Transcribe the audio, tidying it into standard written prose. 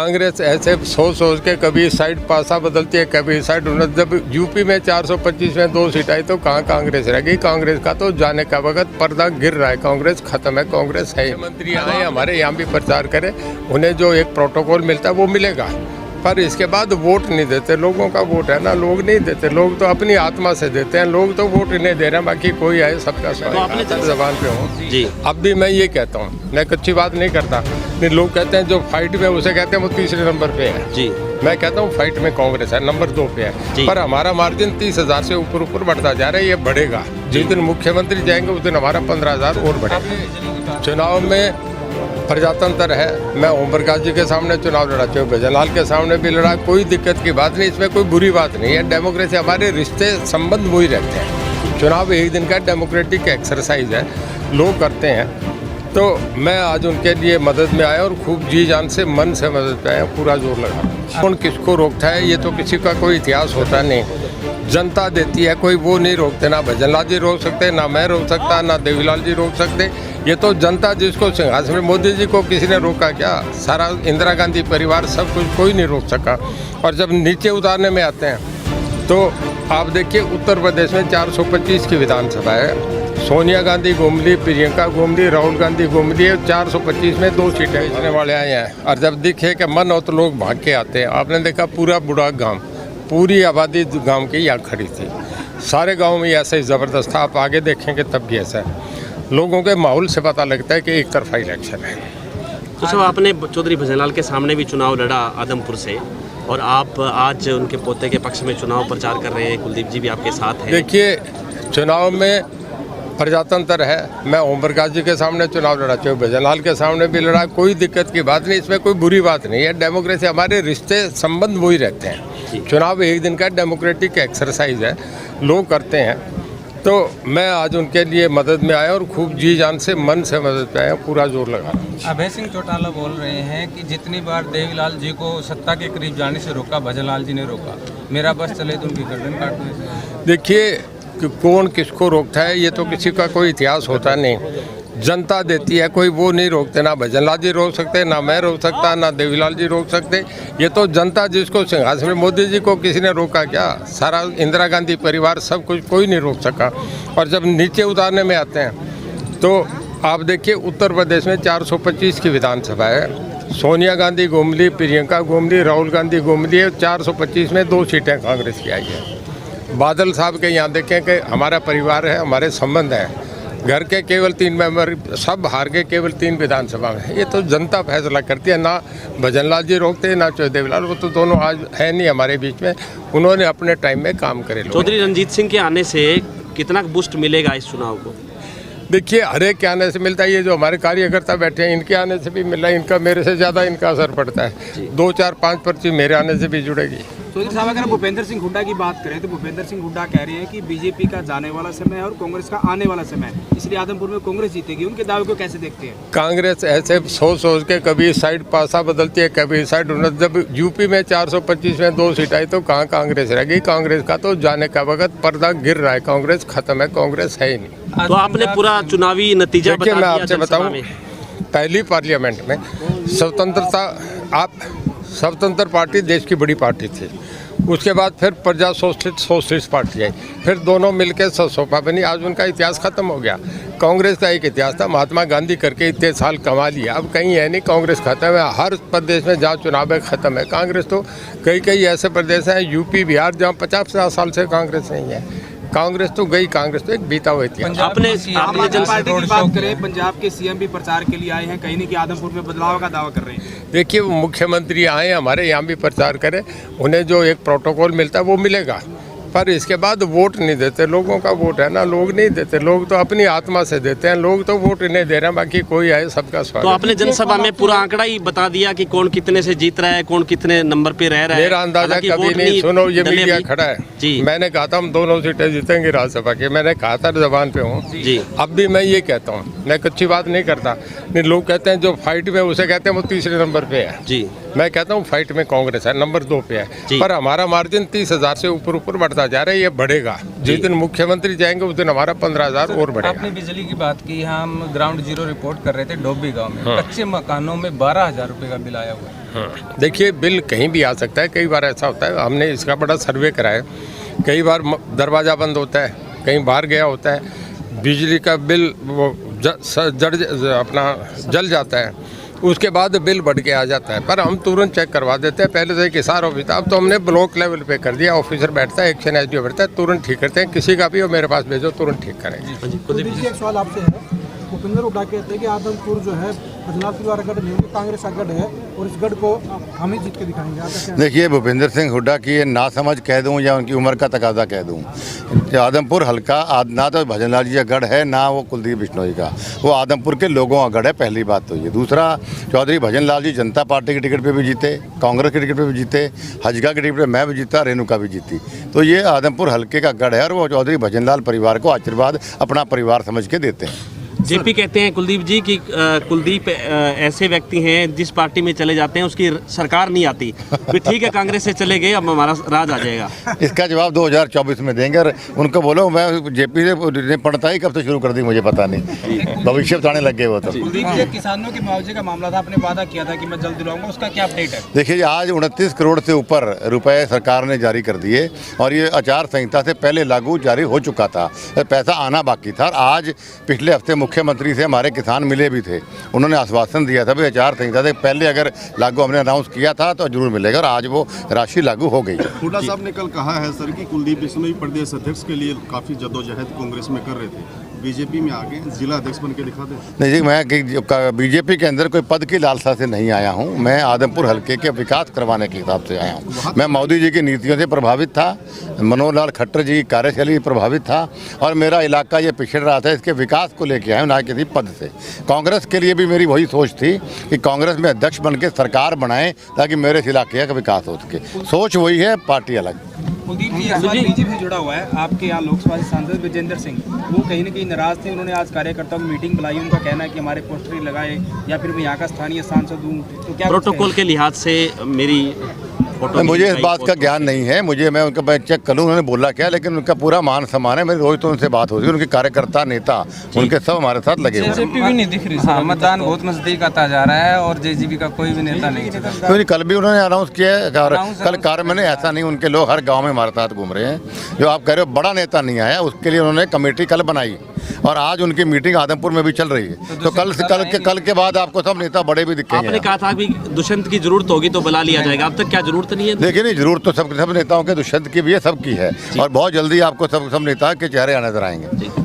कांग्रेस ऐसे सोच के कभी साइड पासा बदलती है, कभी साइड। जब यूपी में 425 में 2 सीट आई तो कहाँ कांग्रेस रह गई। कांग्रेस का तो जाने का वक्त पर्दा गिर रहा है, कांग्रेस खत्म है, कांग्रेस है। मंत्री आए हमारे यहाँ भी प्रचार करें, उन्हें जो एक प्रोटोकॉल मिलता है वो मिलेगा, पर इसके बाद वोट नहीं देते। लोगों का वोट है ना, लोग नहीं देते, लोग तो अपनी आत्मा से देते हैं। लोग तो वोट नहीं दे रहे हैं, बाकी कोई आए सबका स्वागत। जबान पे हूँ जी। अब भी मैं ये कहता हूँ, मैं कच्ची बात नहीं करता। लोग कहते हैं जो फाइट में उसे कहते हैं वो तीसरे नंबर पे है जी। मैं कहता हूँ फाइट में कांग्रेस है, नंबर 2 पे है, पर हमारा मार्जिन 30,000 से ऊपर बढ़ता जा रहा है। ये बढ़ेगा, जिस दिन मुख्यमंत्री जाएंगे उस दिन हमारा 15,000 और बढ़ेगा। चुनाव में प्रजातंत्र है, मैं ओम प्रकाश जी के सामने चुनाव लड़ा, चाहे भजनलाल के सामने भी लड़ा, कोई दिक्कत की बात नहीं, इसमें कोई बुरी बात नहीं है। डेमोक्रेसी, हमारे रिश्ते संबंध वही रहते हैं। चुनाव एक दिन का डेमोक्रेटिक एक्सरसाइज है, लोग करते हैं। तो मैं आज उनके लिए मदद में आया और खूब जी जान से मन से मदद पे आया, पूरा जोर लगा। कौन किसको रोकता है ये तो किसी का कोई इतिहास होता नहीं, जनता देती है, कोई वो नहीं रोकते। ना भजनलाल जी रोक सकते, ना मैं रोक सकता, ना देवीलाल जी रोक सकते। ये तो जनता जिसको सिंहासन, मोदी जी को किसी ने रोका क्या? सारा इंदिरा गांधी परिवार सब कुछ कोई नहीं रोक सका। और जब नीचे उतारने में आते हैं तो आप देखिए, उत्तर प्रदेश में 425 की विधानसभा है। सोनिया गांधी घूम ली, प्रियंका घूम ली, राहुल गांधी घूम ली, 425 में 2 सीटें जीतने वाले आए हैं। और जब दिखे कि मन हो तो लोग भाग के आते हैं। आपने देखा पूरा बुढ़ा गांव, पूरी आबादी गांव की यहाँ खड़ी थी। सारे गांव में ऐसा ही ज़बरदस्त था। आप आगे देखेंगे तब भी ऐसा है। लोगों के माहौल से पता लगता है कि एक तरफा इलेक्शन है। तो सब आपने चौधरी भजनलाल के सामने भी चुनाव लड़ा आदमपुर से, और आप आज उनके पोते के पक्ष में चुनाव प्रचार कर रहे हैं। कुलदीप जी भी आपके साथ हैं। देखिए, चुनाव में प्रजातंत्र है, मैं ओम प्रकाश जी के सामने चुनाव लड़ा, चाहे भजनलाल के सामने भी लड़ा, कोई दिक्कत की बात नहीं, इसमें कोई बुरी बात नहीं है। डेमोक्रेसी, हमारे रिश्ते संबंध वही रहते हैं। चुनाव एक दिन का डेमोक्रेटिक एक्सरसाइज है, लोग करते हैं। तो मैं आज उनके लिए मदद में आया और खूब जी जान से मन से मदद पे आया, पूरा जोर लगा। अभय सिंह चौटाला बोल रहे हैं कि जितनी बार देवीलाल जी को सत्ता के करीब जाने से रोका, भजनलाल जी ने रोका, मेरा बस चले तो उनकी गर्दन काट दो। देखिए कि कौन किसको रोकता है ये तो किसी का कोई इतिहास होता नहीं, जनता देती है, कोई वो नहीं रोकते। ना भजनलाल जी रोक सकते, ना मैं रोक सकता, ना देवीलाल जी रोक सकते। ये तो जनता जिसको सिंहासन, मोदी जी को किसी ने रोका क्या? सारा इंदिरा गांधी परिवार सब कुछ कोई नहीं रोक सका। और जब नीचे उतारने में आते हैं तो आप देखिए, उत्तर प्रदेश में 425 की विधानसभा है। सोनिया गांधी घूम ली, प्रियंका घूम ली, राहुल गांधी घूम ली, 425 में 2 सीटें कांग्रेस की आई है। बादल साहब के यहाँ देखें कि हमारा परिवार है, हमारे संबंध है, घर के केवल 3 मेंबर सब हार के केवल 3 विधानसभा में। ये तो जनता फैसला करती है, ना भजनलाल जी रोकते हैं ना देवीलाल, वो तो दोनों आज है नहीं हमारे बीच में, उन्होंने अपने टाइम में काम करे। चौधरी रणजीत सिंह के आने से कितना बूस्ट मिलेगा इस चुनाव को? देखिए, हर एक के आने से मिलता है। ये जो हमारे कार्यकर्ता बैठे हैं इनके आने से भी मिल रहा है, इनका मेरे से ज़्यादा इनका असर पड़ता है। 2, 4, 5 पर्ची मेरे आने से भी जुड़ेगी। चौधरी साहब, अगर भूपेंद्र सिंह हुड्डा की बात करें तो भूपेंद्र सिंह हुड्डा कह रहे हैं कि बीजेपी का जाने वाला समय है और कांग्रेस का आने वाला समय है, इसलिए आदमपुर में कांग्रेस जीतेगी। उनके दावे को कैसे देखते हैं? कांग्रेस ऐसे सोच के कभी साइड पासा बदलती है, कभी साइड। जब यूपी में 425 में 2 सीट आई तो कहाँ कांग्रेस रह गई। कांग्रेस का तो जाने का वक्त पर्दा गिर रहा है, कांग्रेस खत्म है, कांग्रेस है ही नहीं। तो आपने पूरा चुनावी नतीजा बता दिया। मैं आपसे बताऊं, पहली पार्लियामेंट में स्वतंत्र पार्टी देश की बड़ी पार्टी थी। उसके बाद फिर प्रजा सोशलिस्ट पार्टी आई, फिर दोनों मिलकर सपा बनी। आज उनका इतिहास खत्म हो गया। कांग्रेस का एक इतिहास था, महात्मा गांधी करके इतने साल कमा लिया, अब कहीं है नहीं, कांग्रेस खत्म है। हर प्रदेश में जहाँ चुनाव है खत्म है कांग्रेस। तो कई ऐसे प्रदेश हैं, यूपी बिहार, जहाँ 50-50 साल से कांग्रेस नहीं है। कांग्रेस तो गई, कांग्रेस तो एक बीता हुआ इतिहास। आपने जनता पार्टी की बात करें, पंजाब के सीएम भी प्रचार के लिए आए हैं, कहीं नहीं कि आदमपुर में बदलाव का दावा कर रहे हैं। देखिए, वो मुख्यमंत्री आए हमारे यहाँ भी प्रचार करें, उन्हें जो एक प्रोटोकॉल मिलता है वो मिलेगा, पर इसके बाद वोट नहीं देते। लोगों का वोट है ना, लोग नहीं देते, लोग तो अपनी आत्मा से देते हैं। लोग तो वोट नहीं दे रहे हैं, बाकी कोई आए सबका स्वागत। तो आपने जनसभा में पूरा आंकड़ा ही बता दिया कि कौन कितने से जीत रहा है, कौन कितने नंबर पे रह रहा है। मेरा अंदाजा कभी नहीं, सुनो ये मीडिया खड़ा है जी। मैंने कहा था हम 2 सीटें जीतेंगे राज्यसभा की, मैंने कहा था, जबान पे हूँ जी। अब भी मैं ये कहता हूँ, मैं कच्ची बात नहीं करता। लोग कहते हैं जो फाइट में उसे कहते हैं वो तीसरे नंबर पे है जी। मैं कहता हूँ फाइट में कांग्रेस है, नंबर 2 पे है, पर हमारा मार्जिन 30,000 से ऊपर बढ़ता जा रहा है। ये बढ़ेगा, जिस दिन मुख्यमंत्री जाएंगे उस दिन हमारा 15,000 और बढ़ेगा। आपने बिजली की बात की, हम ग्राउंड जीरो रिपोर्ट कर रहे थे डोबी गांव में, कच्चे मकानों में 12,000 रुपए का बिल आया हुआ है। देखिए बिल कहीं भी आ सकता है, कई बार ऐसा होता है, हमने इसका बड़ा सर्वे करा है, कई बार दरवाज़ा बंद होता है, कहीं बाहर गया होता है, बिजली का बिल वो अपना जल जाता है, उसके बाद बिल बढ़ के आ जाता है, पर हम तुरंत चेक करवा देते हैं। पहले से हिसाब ऑफिस था, अब तो हमने ब्लॉक लेवल पे कर दिया, ऑफिसर बैठता है, एक्शन एसडीओ बैठता है, तुरंत ठीक करते हैं। किसी का भी हो मेरे पास भेजो, तुरंत ठीक करेंगे। कुलदीप जी, एक सवाल आपसे है। भूपेंद्र हुड्डा कहते हैं कि आदमपुर जो है बदलाव के द्वारा गढ़ नहीं होगी, कांग्रेस का गढ़ है और इस गढ़ को हम ही जीत के दिखाएंगे। आपका क्या? देखिए, भूपेंद्र सिंह हुड्डा की ये नासमझ कह दूं या उनकी उम्र का तकाजा कह दूं, आदमपुर हल्का ना तो भजनलाल जी का गढ़ है, ना वो कुलदीप बिश्नोई का, वो आदमपुर के लोगों का गढ़ है। पहली बात तो ये। दूसरा, चौधरी भजनलाल जी जनता पार्टी की टिकट पे भी जीते, कांग्रेस की टिकट पे भी जीते, हजगा की टिकट पे मैं भी जीता, रेणुका भी जीती, तो ये आदमपुर हल्के का गढ़ है और वो चौधरी भजनलाल परिवार को आशीर्वाद अपना परिवार समझ के देते हैं। जेपी कहते हैं कुलदीप जी कि कुलदीप ऐसे व्यक्ति हैं जिस पार्टी में चले जाते हैं उसकी सरकार नहीं आती, फिर ठीक है कांग्रेस से चले गए, अब हमारा राज आ जाएगा। इसका जवाब 2024 में देंगे और उनको बोलो मैं जेपी से पढ़ता ही कब से शुरू कर दी मुझे पता नहीं, भविष्य बताने लग गए वो तो। कुलदीप जी, किसानों के मुआवजे का मामला था, आपने वादा किया था कि मैं जल्द दिलाऊंगा, उसका क्या अपडेट है? देखिए, आज 29 करोड़ से ऊपर रुपए सरकार ने जारी कर दिए और ये आचार संहिता से पहले लागू जारी हो चुका था, पैसा आना बाकी था। आज पिछले हफ्ते मुख्यमंत्री से हमारे किसान मिले भी थे, उन्होंने आश्वासन दिया था भाई आचार संहिता से पहले अगर लागू हमने अनाउंस किया था तो जरूर मिलेगा, और आज वो राशि लागू हो गई। हुड्डा साहब ने कल कहा है सर कि कुलदीप बिश्नोई प्रदेश अध्यक्ष के लिए काफ़ी जद्दोजहद कांग्रेस में कर रहे थे, बीजेपी में आगे जिला अध्यक्ष बन के दिखा दे। नहीं जी, मैं बीजेपी के अंदर कोई पद की लालसा से नहीं आया हूँ, मैं आदमपुर हल्के के विकास करवाने के हिसाब से आया हूँ। मैं मोदी जी की नीतियों से प्रभावित था, मनोहर लाल खट्टर जी की कार्यशैली प्रभावित था और मेरा इलाका ये पिछड़ रहा था, इसके विकास को लेके आया हूँ, ना किसी पद से। कांग्रेस के लिए भी मेरी वही सोच थी कि कांग्रेस में अध्यक्ष बन के सरकार बनाएं ताकि मेरे इस इलाके का विकास हो सके। सोच वही है, पार्टी अलग। कुलदीप जी, इस बार बीजेपी से जुड़ा हुआ है आपके यहाँ लोकसभा सांसद विजेंद्र सिंह, वो कहीं ना कहीं नाराज थे, उन्होंने आज कार्यकर्ताओं की मीटिंग बुलाई, उनका कहना है कि हमारे पोस्टर लगाए या फिर मैं यहाँ का स्थानीय सांसद हूँ, तो क्या प्रोटोकॉल के लिहाज से मेरी फोटो मुझे इस बात का ज्ञान नहीं है, मैं उनका चेक कर लूँ उन्होंने बोला क्या, लेकिन उनका पूरा मान सम्मान है, मेरी रोज तो उनसे बात होती है, उनके कार्यकर्ता नेता उनके सब हमारे साथ लगे हुए हैं। जेजेपी भी नहीं दिख रही सर, मतदान बहुत नजदीक आता जा रहा है और जेजेपी का कोई भी नेता नहीं दिख रहा। क्योंकि कल भी उन्होंने अनाउंस किया है, कल कार्य मैंने ऐसा नहीं, उनके लोग हर गांव में हमारे साथ घूम रहे हैं। जो आप कह रहे हो बड़ा नेता नहीं आया, उसके लिए उन्होंने कमेटी कल बनाई और आज उनकी मीटिंग आदमपुर में भी चल रही है, तो कल के बाद आपको सब नेता बड़े भी दिखेंगे। आपने कहा था कि दुष्यंत की जरूरत होगी तो बुला लिया जाएगा, अब तक क्या जरूरत नहीं है? देखिए, नहीं जरूरत तो सब नेताओं के दुष्यंत की भी है, सबकी है, और बहुत जल्दी आपको सब नेता के चेहरे नजर आएंगे।